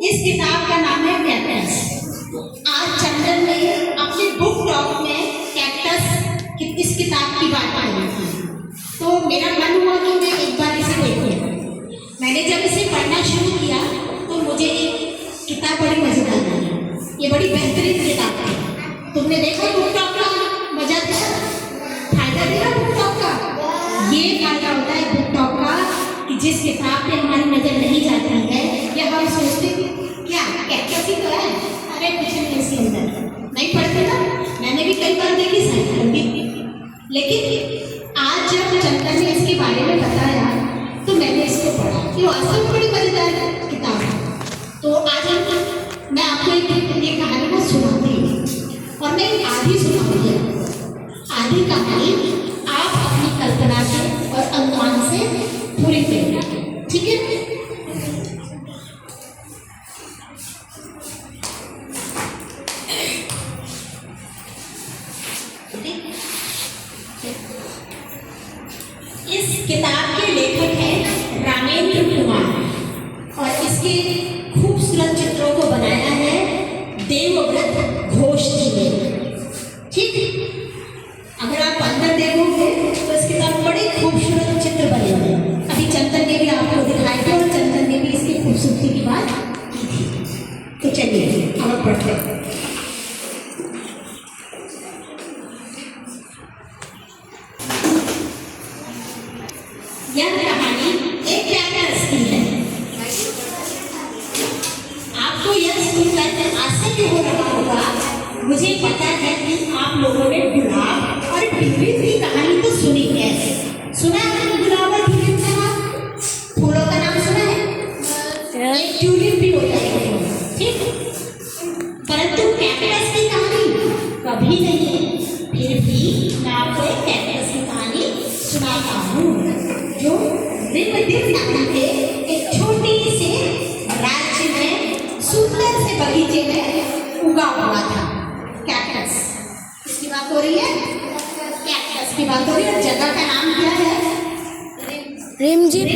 इस किताब का नाम है कैक्टस। आज चंदन ने अपने बुक टॉक में कैक्टस इस किताब की बात करी थी, तो मेरा मन हुआ कि मैं एक बार इसे देखूं। मैंने जब इसे पढ़ना शुरू किया तो मुझे ये किताब बड़ी मजेदार लगी। ये बड़ी बेहतरीन किताब है। तुमने देखा बुक टॉक का मजा था? फायदा देखा बुक टॉक का? ये फायदा होता है बुक टॉक का कि जिस किताब पे हमारी नजर नहीं जाती है या हम सोचते क्या कैक्टस ही तो है, अरे कुछ नहीं इसके अंदर, नहीं पढ़ते ना। मैंने भी कई बार देखी साइकिल, लेकिन आज जब चंदन ने इसके बारे में बताया तो मैंने इसको पढ़ा। ये वास्तव में बड़ी मजेदार किताब है। तो आज मैं आपको एक कहानी को सुनाती हूँ और मैं आधी सुनाऊंगी। आधी कहानी आप अपनी कल्पना से और अनुमान से पूरी करेंगे, ठीक है? इस किताब के लेखक हैं रामेंद्र कुमार और इसके खूबसूरत चित्रों को बनाया है देवव्रत घोष जी ने, ठीक? अगर आप अंदर देखोगे तो इस किताब में बड़े खूबसूरत चित्र बने हुए हैं। अभी चंदन ने भी आपको दिखाए थे और चंदन ने भी इसकी खूबसूरती की बात की थी। तो चलिए अब पढ़ते हैं। यह कहानी एक कैक्टस की है। आपको यह सुनकर आश्चर्य हो रहा होगा। मुझे पता है कि आप लोगों ने गुलाब और ट्यूलिप की कहानी तो सुनी है। सुना है गुलाब और ट्यूलिप का नाम? फूलों का नाम सुना है? एक ट्यूलिप भी होता है, ठीक? परंतु कैक्टस की कहानी कभी नहीं। फिर भी मैं आपको एक कैक्टस की कहानी सुनाता हूँ जो रिमदिव नाम के एक छोटे से राज्य में सुंदर से बगीचे में उगा हुआ था। कैक्टस इसकी बात हो रही है, कैक्टस की बात हो रही है। जगह का नाम क्या है? रिमझिम।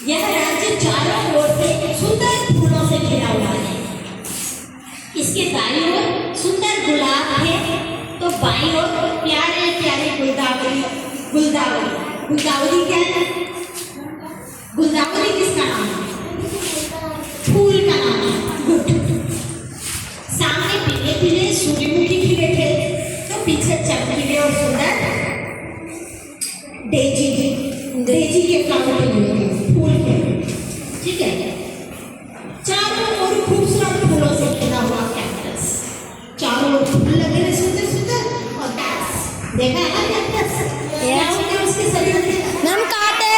यह राज्य चारों ओर से सुंदर फूलों से घिरा हुआ है। इसके दाईं ओर सुंदर गुलाब है तो बाईं ओर प्यारे प्यारे गुलदावरी। गुलदावरी क्या है? गुलदावरी किसका नाम है? फूल का नाम है। गुड। सामने पीले पीले सूर्यमुखी खिले थे तो पीछे चमकीले और सुंदर डेजी के फ्लावर थे, फूल के, ठीक है? चारों ओर खूबसूरत फूलों से घिरा हुआ कैक्टस। चारों ओर फूल लगे हैं सुंदर सुंदर और देखा है ना कैक्टस? क्या होते हैं उसके शरीर में? मैम काटे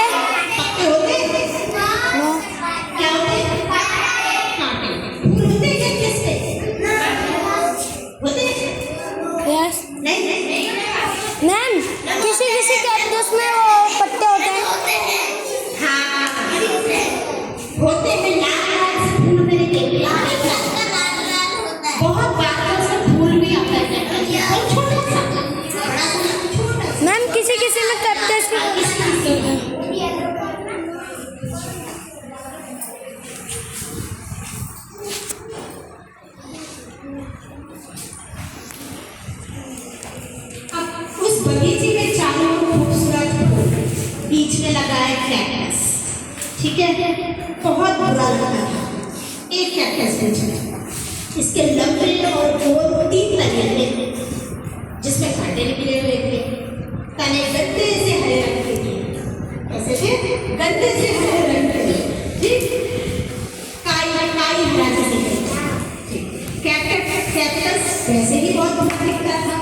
पत्ते होते हैं? क्या होते हैं? कांटे। फूल होते हैं कैक्टस पे? होते हैं? यस नहीं। मैम किसी किसी कैक्टस में वो पत्ते होते हैं। हाँ होते हैं। लाल से फूल मेरे देखे बहुत बार से फूल भी आता है और छोटा सा मैम किसी किसी में कैक्टस अब उस बगीचे में चारों खूबसूरत फूल, बीच में लगा है कैक्टस, ठीक है? बहुत बुरा लगा था एक कैक्टस बीच में। इसके लंबे और गोल 3 तने थे जिसमें कांटे निकले हुए थे। तने गंदे से हरे रंग के थे। कैसे थे? गंदे से हरे रंग के थे, ठीक? काई हरा जैसे थे। कैक्टस वैसे ही बहुत बुरा दिखता था।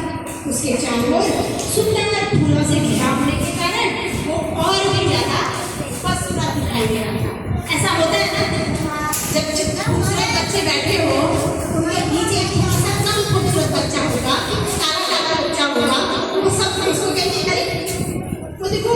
उसके चारों ओर सुंदर फूलों से घिरा होने के कारण वो और भी ज्यादा खूबसूरत दिखाई दे रहा था। ऐसा होता है ना, जब खूबसूरत बच्चे बैठे हो उनके नीचे थोड़ा सा कम खूबसूरत बच्चा होगा, काला बच्चा होगा, वो सब उसको कहते हैं, अरे वो देखो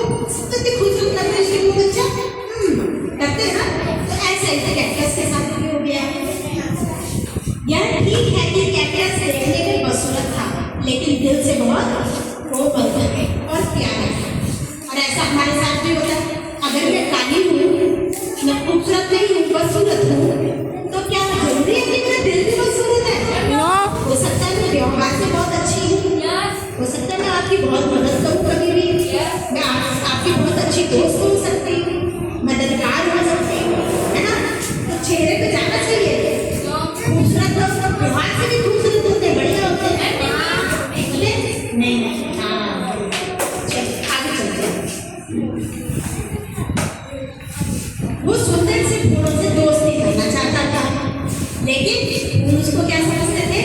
अच्छी दोस्त हो सकती हूँ, मददगार हो सकती हूँ, है ना? तो चेहरे पे जाना चाहिए। खूबसूरत लोग व्यवहार से भी खूबसूरत होते हैं, बढ़िया होते हैं। बोले नहीं हाँ चलिए आगे चलते हैं। वो सुंदर से फूलों से दोस्ती करना चाहता था, लेकिन उसको क्या समझते थे?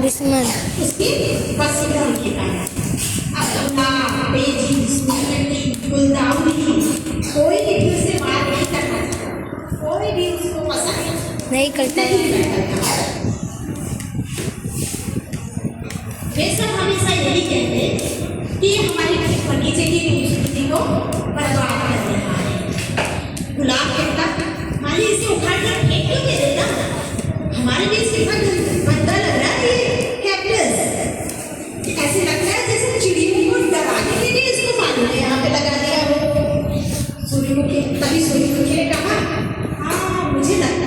दुश्मन। उसकी वसीयत के कारण अपना बेजी गुलदाउदी कोई भी उससे बात नहीं करना चाहता, कोई भी उसको पसंद नहीं करता। वे सब हमेशा यही कहते कि हमारी बगीचे की खूबसूरती को बर्बाद कर रहा है। गुलाब कहता माली इसे उखाड़ कर फेंक क्यों दे देना, हमारे बीच कितना गंदा लग रहा है ये कैक्टस, ऐसे लगता है जैसे चिड़ियों को डराने के लिए इसको पानी में यहाँ पे लगा दिया हो। सूर्यमुखी तभी सूर्यमुखी ने कहा हाँ मुझे लगता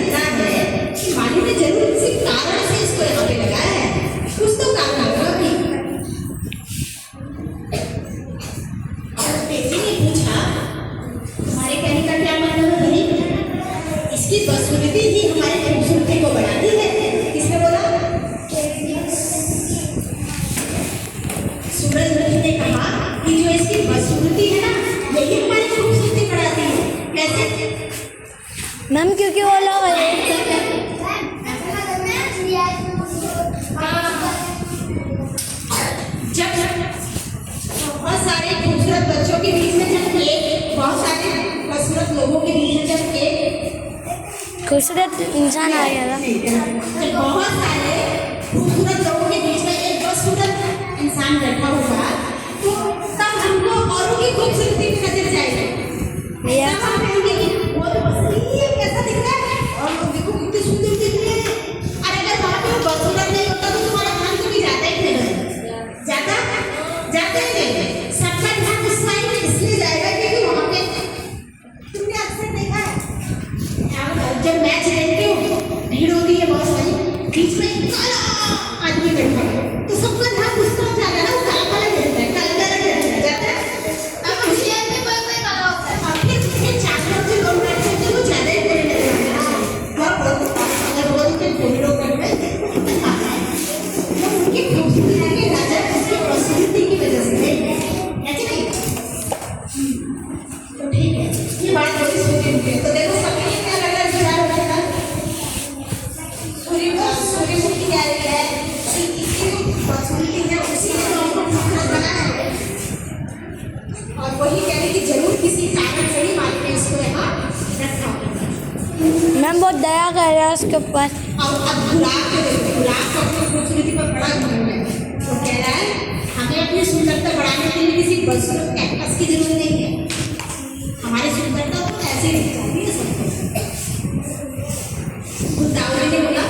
है कि माली ने जरूर किसी कारण से इसको यहाँ पे लगाया है, कुछ तो कारण होगा अभी। और बेटी ने पूछा तुम्हारे कहने का क्या मतलब है भाई? इसकी बदसूरती ही हमारी खूबसूरती को बढ़ाती है। किसने बोला? सूरजमुखी ने कहा कि जो इसकी बदसूरती है ना यही हमारी खूबसूरती बढ़ाती है। कैसे? मैम क्योंकि वो लोग जब बहुत सारे खूबसूरत बच्चों के बीच में जब बहुत सारे खूबसूरत लोगों के बीच में जब खूबसूरत इंसान आ गया था। बहुत सारे खूबसूरत लोगों के बीच में एक बदसूरत इंसान बैठा होगा तो तब हमको औरों की खूबसूरती में नजर जाएगी। तब हम कहेंगे कि वो तो बस ये कैसा दिख रहा है और देखो कितने सुंदर दिख रहे हैं। और अगर वहाँ पे बदसूरत नहीं होता तो तुम्हारा ध्यान कभी जाता ही नहीं, जाता ही नहीं। सबका ध्यान उस साइड में इसलिए जाएगा क्योंकि वहाँ पे तुमने अक्सर देखा है जब मैच देखते हो भीड़ होती है बहुत सारी, बीच में काला आदमी बैठा है तो सबका ध्यान उस तरफ जाता है ना, वो काला काला रहता है, काला काला जाता है। अब होशियार में कोई काला होता है, अब फिर चार लोग जो लोग बैठे होते हैं वो ज़्यादा ही बोलने लगते हैं। अगर वो लोग लोग करते हैं तो उनकी खूबसूरती की नजर उसकी प्रसिद्धि की वजह से है कि नहीं? तो ठीक है, ये बात बड़ी सूर्यमुखी। तो देखो सबके क्या अलग अलग विचार होते हैं। सूर्यमुखी कह रही है इसकी खूबसूरती है उसी ने तो हमको खूबसूरत बनाया है, और वही कह रही कि जरूर किसी कारण से ही मालिक ने इसको यहाँ रखा होगा। मैम बहुत दया कर रहा है उसके ऊपर। और अब गुलाब को अपनी खूबसूरती पर बड़ा घमंड है, तो कह रहा है हमें अपनी सुंदरता बढ़ाने के लिए किसी बदसूरत कैक्टस की जरूरत नहीं है, हमारी सुंदरता तो ऐसे ही दिख जाती है सबको। गुलदाउदी ने बोला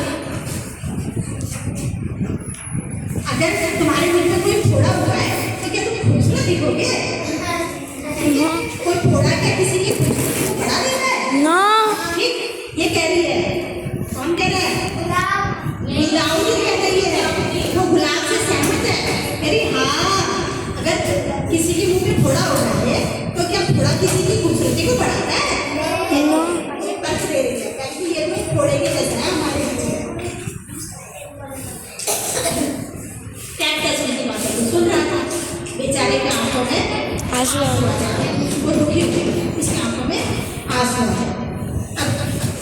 अगर तुम्हारे मुंह में कोई फोड़ा हुआ है तो क्या तुम खूबसूरत दिखोगे? कोई फोड़ा क्या किसी की खूबसूरती को बढ़ा देता है? ना ठीक ये कह रही है। कौन कह रहा है? गुलदाउदी कह रही है। वो गुलाब से सहमत है, कह रही हाँ अगर किसी के मुंह में फोड़ा हो रहा है तो क्या फोड़ा किसी की खूबसूरती को बढ़ाता है? बच दे रही है क्योंकि ये तो फोड़े के जैसा है हमारे कैक्टस उनकी बात सुन रहा था, बेचारे की आंखों में आंसू आ जाते हैं, वो दुखी होती है, इसकी आंखों में आंसू आ जाते हैं। अब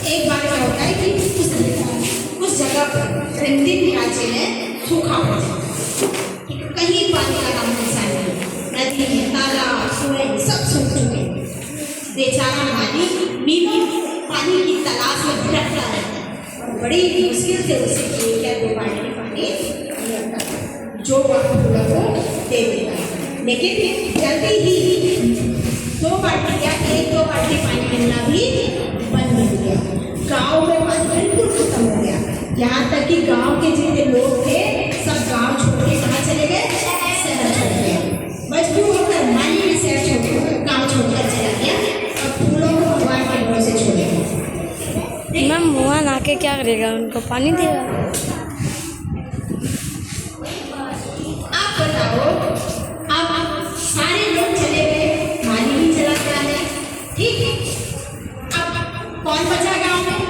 एक बार क्या होता है कि उस जगह पर रंगीन राज्य में सूखा हो जाता है, कहीं पानी का नाम ऐसा नहीं, नदी तालाब कुएं सब सूख चुके। बेचारा माली मीठी पानी की तलाश में भटकता रहता है और बड़ी मुश्किल से उसे एक या दो बाल्टी पानी मिलता है जो वह फूलों को दे देता है। लेकिन जल्दी ही 2 बाल्टी या 1-2 बाल्टी पानी मिलना भी बंद हो गया। गांव में पानी बिल्कुल खत्म हो गया, यहाँ तक कि गांव के जितने लोग थे सब गांव छोड़ के कहाँ चले गए? शहर छोड़ गए। मजबूर होकर माली ने शहर छोड़ गांव छोड़कर चला गया और फूलों को भगवान के भरोसे छोड़ दिया। मैम भगवान आके क्या करेगा? उनको पानी देगा। आप बताओ, अब सारे लोग चले गए अब कौन बचा गाँव में?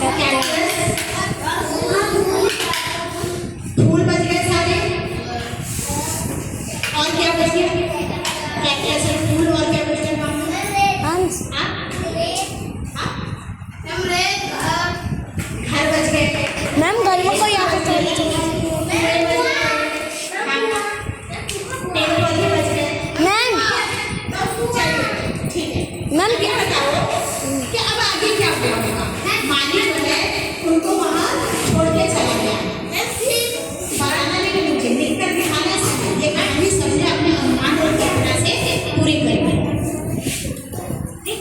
कैक्टस, फूल बच गए सारे। और क्या बच गया? कैक्टस और फूल। और क्या बच गया गाँव में? हंस। घर बच गए। मैम घर में कोई यहाँ पे छोड़ पेड़ पौधे बच गए। मैम चलिए ठीक है। मैम ये बताओ कि अब आगे क्या होगा? माली जो है उनको वहाँ छोड़ के चला गया। बनाना लेकिन मुझे लिख कर दिखाना है। ये आज भी समझे अपने अनुमान और कल्पना से पूरी करेंगे। ठीक।